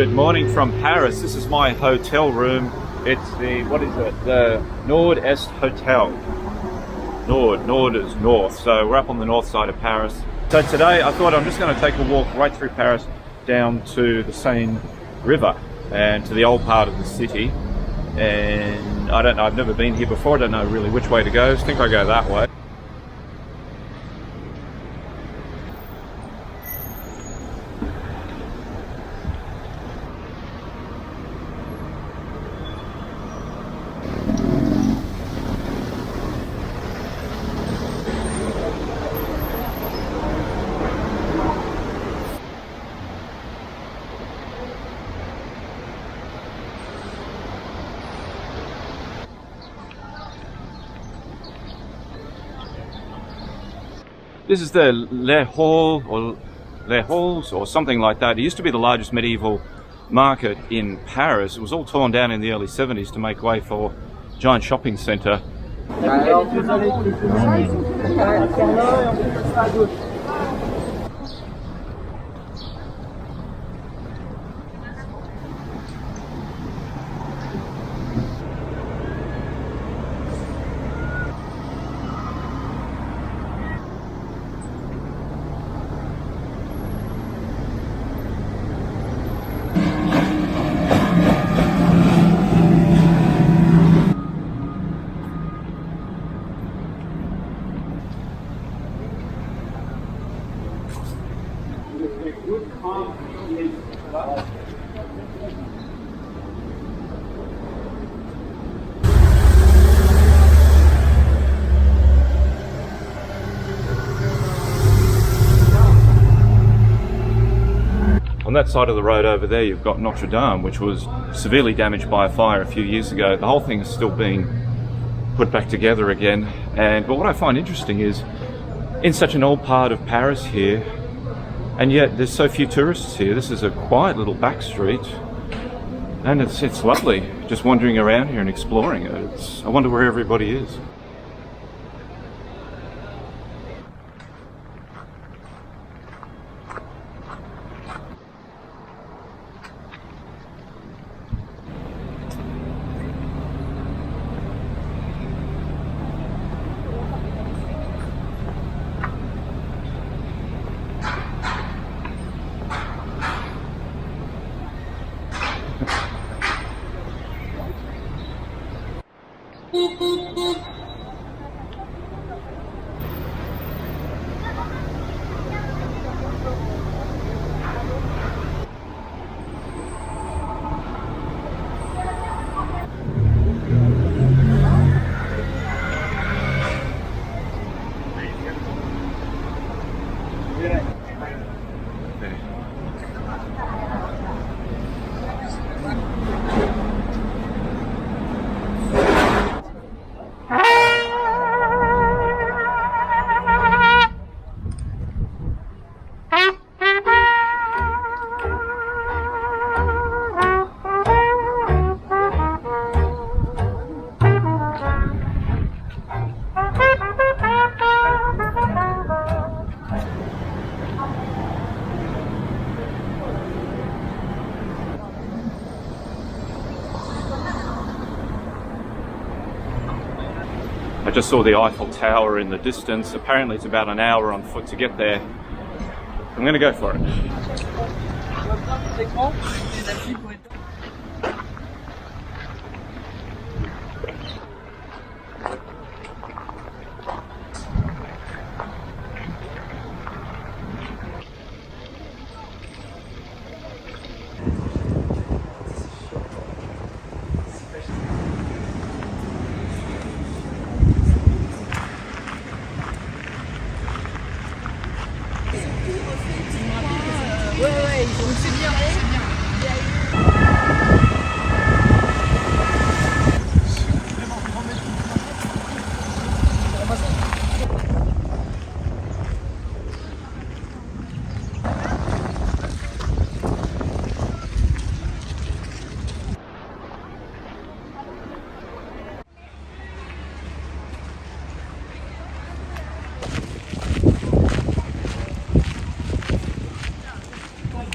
Good morning from Paris. This is my hotel room. It's the, what is it? The Nord-Est Hotel. Nord is north, so we're up on the north side of Paris. So today I thought I'm just going to take a walk right through Paris down to the Seine River and to the old part of the city. And I don't know, I've never been here before, I don't know really which way to go. I think I go that way. This is the Les Halles or something like that. It used to be the largest medieval market in Paris. It was all torn down in the early 70s to make way for a giant shopping centre. On that side of the road over there, you've got Notre Dame, which was severely damaged by a fire a few years ago. The whole thing is still being put back together again. But what I find interesting is, in such an old part of Paris here, and yet there's so few tourists here. This is a quiet little back street, and it's lovely just wandering around here and exploring it. I wonder where everybody is. I just saw the Eiffel Tower in the distance. Apparently it's about an hour on foot to get there. I'm going to go for it.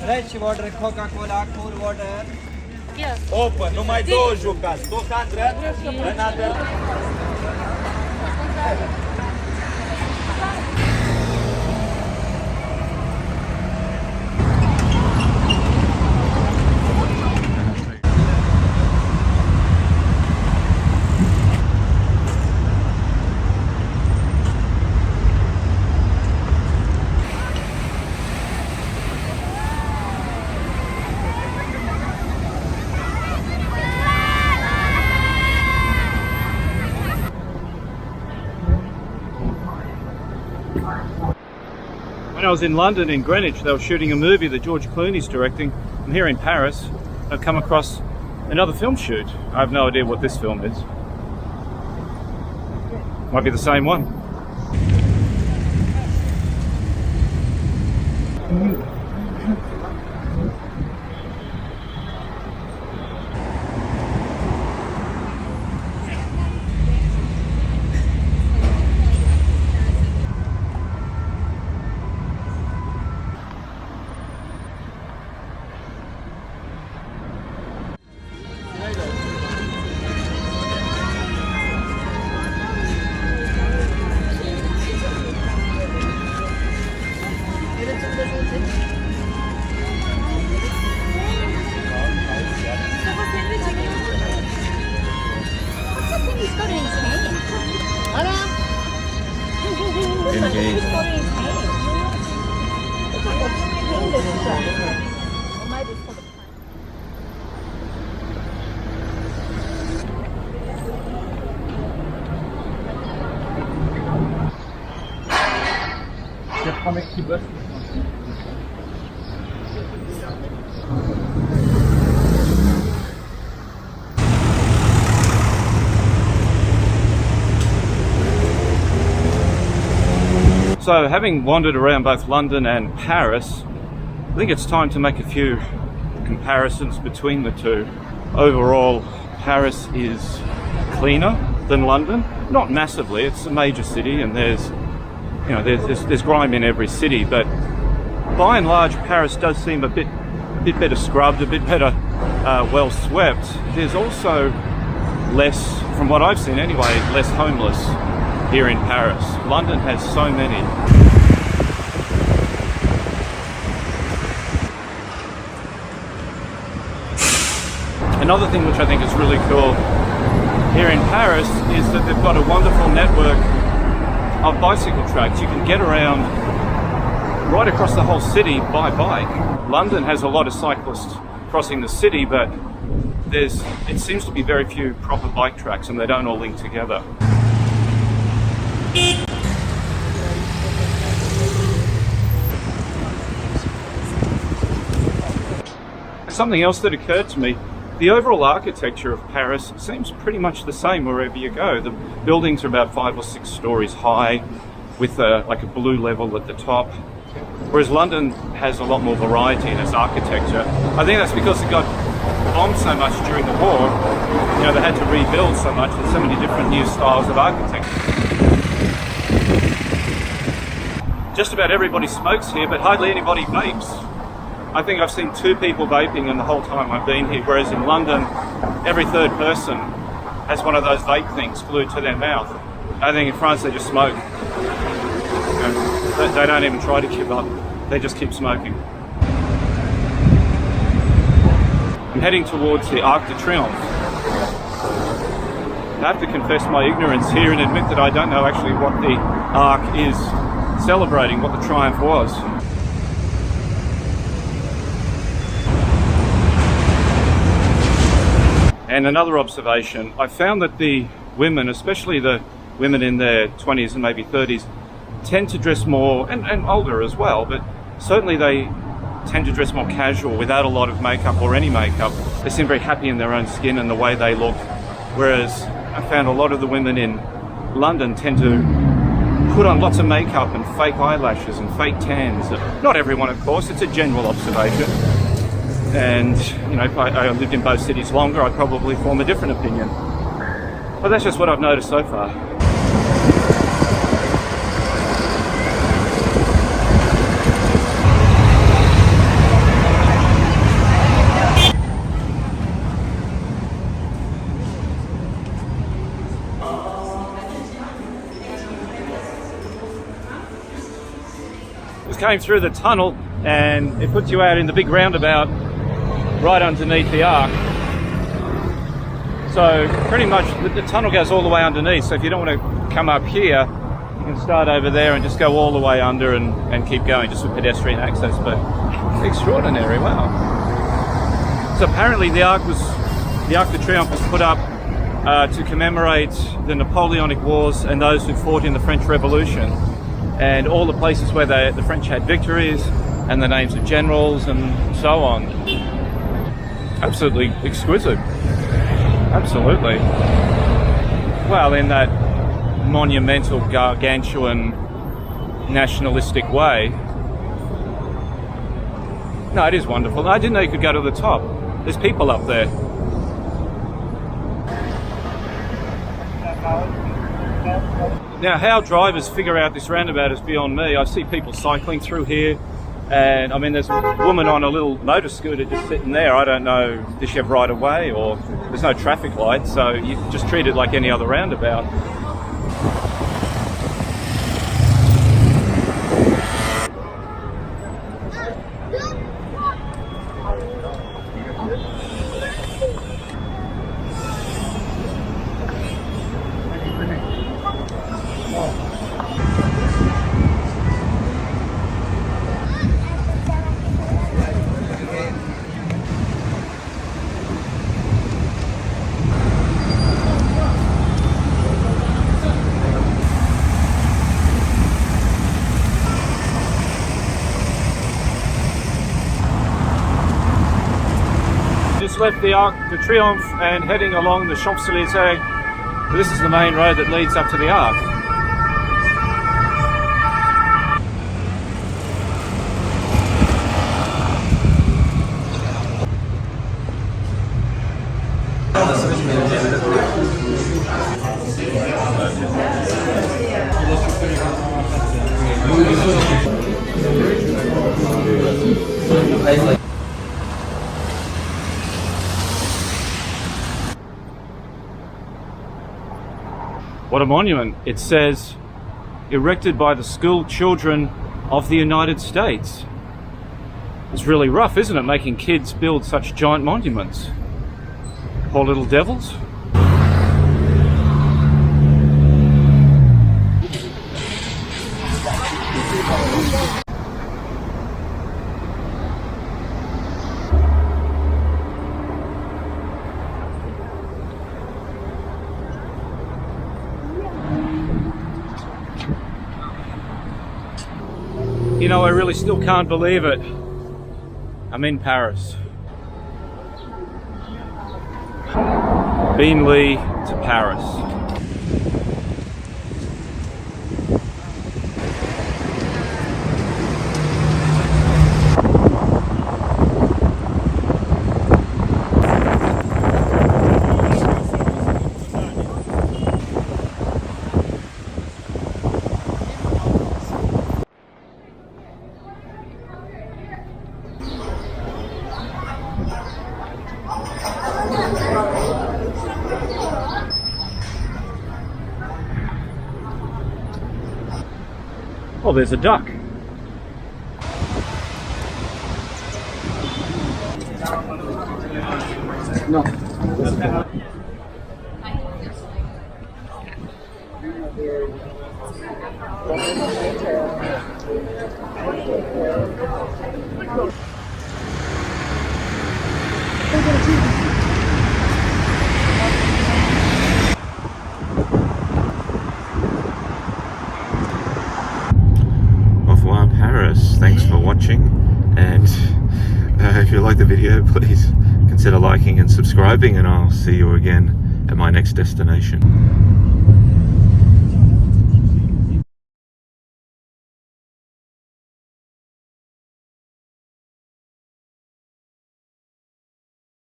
Fresh water, Coca-Cola, cool water. Yes. Open, numai 2 jucați. 200, another. When I was in London, in Greenwich, they were shooting a movie that George Clooney's directing. I'm here in Paris. I've come across another film shoot. I have no idea what this film is. Might be the same one. So, having wandered around both London and Paris, I think it's time to make a few comparisons between the two. Overall, Paris is cleaner than London. Not massively, it's a major city and there's grime in every city, but by and large Paris does seem a bit better scrubbed, a bit better well swept. There's also less, from what I've seen anyway, less homeless here in Paris. London has so many. Another thing which I think is really cool here in Paris is that they've got a wonderful network of bicycle tracks. You can get around right across the whole city by bike. London has a lot of cyclists crossing the city, but it seems to be very few proper bike tracks and they don't all link together. Something else that occurred to me, the overall architecture of Paris seems pretty much the same wherever you go. The buildings are about 5 or 6 stories high with like a blue level at the top, whereas London has a lot more variety in its architecture. I think that's because it got bombed so much during the war. You know, they had to rebuild so much. There's so many different new styles of architecture. Just about everybody smokes here, but hardly anybody vapes. I think I've seen 2 people vaping in the whole time I've been here, whereas in London, every third person has one of those vape things glued to their mouth. I think in France they just smoke. They don't even try to give up, they just keep smoking. I'm heading towards the Arc de Triomphe. I have to confess my ignorance here and admit that I don't know actually what the Arc is celebrating, what the triumph was. And another observation, I found that the women, especially the women in their 20s and maybe 30s, tend to dress more, and older as well, but certainly they tend to dress more casual without a lot of makeup or any makeup. They seem very happy in their own skin and the way they look, whereas I found a lot of the women in London tend to put on lots of makeup and fake eyelashes and fake tans. Not everyone, of course, it's a general observation. And, you know, if I lived in both cities longer, I'd probably form a different opinion. But that's just what I've noticed so far. Just came through the tunnel, and it puts you out in the big roundabout right underneath the Arc. So pretty much the tunnel goes all the way underneath, so if you don't want to come up here, you can start over there and just go all the way under and keep going just with pedestrian access. But extraordinary, wow. So apparently the Arc de Triomphe was put up to commemorate the Napoleonic Wars and those who fought in the French Revolution, and all the places where the French had victories and the names of generals and so on. Absolutely exquisite. Absolutely. Well, in that monumental, gargantuan, nationalistic way. No, it is wonderful. I didn't know you could go to the top. There's people up there. Now, how drivers figure out this roundabout is beyond me. I see people cycling through here, and I mean, there's a woman on a little motor scooter just sitting there. I don't know, does she have right of way, or there's no traffic light, so you just treat it like any other roundabout. Just left the Arc de Triomphe and heading along the Champs-Élysées. This is the main road that leads up to the Arc. What a monument. It says, erected by the school children of the United States. It's really rough, isn't it, making kids build such giant monuments? Poor little devils. You know, I really still can't believe it. I'm in Paris. Beenleigh to Paris. Oh, there's a duck. No. Paris. Thanks for watching, and if you like the video, please consider liking and subscribing, and I'll see you again at my next destination.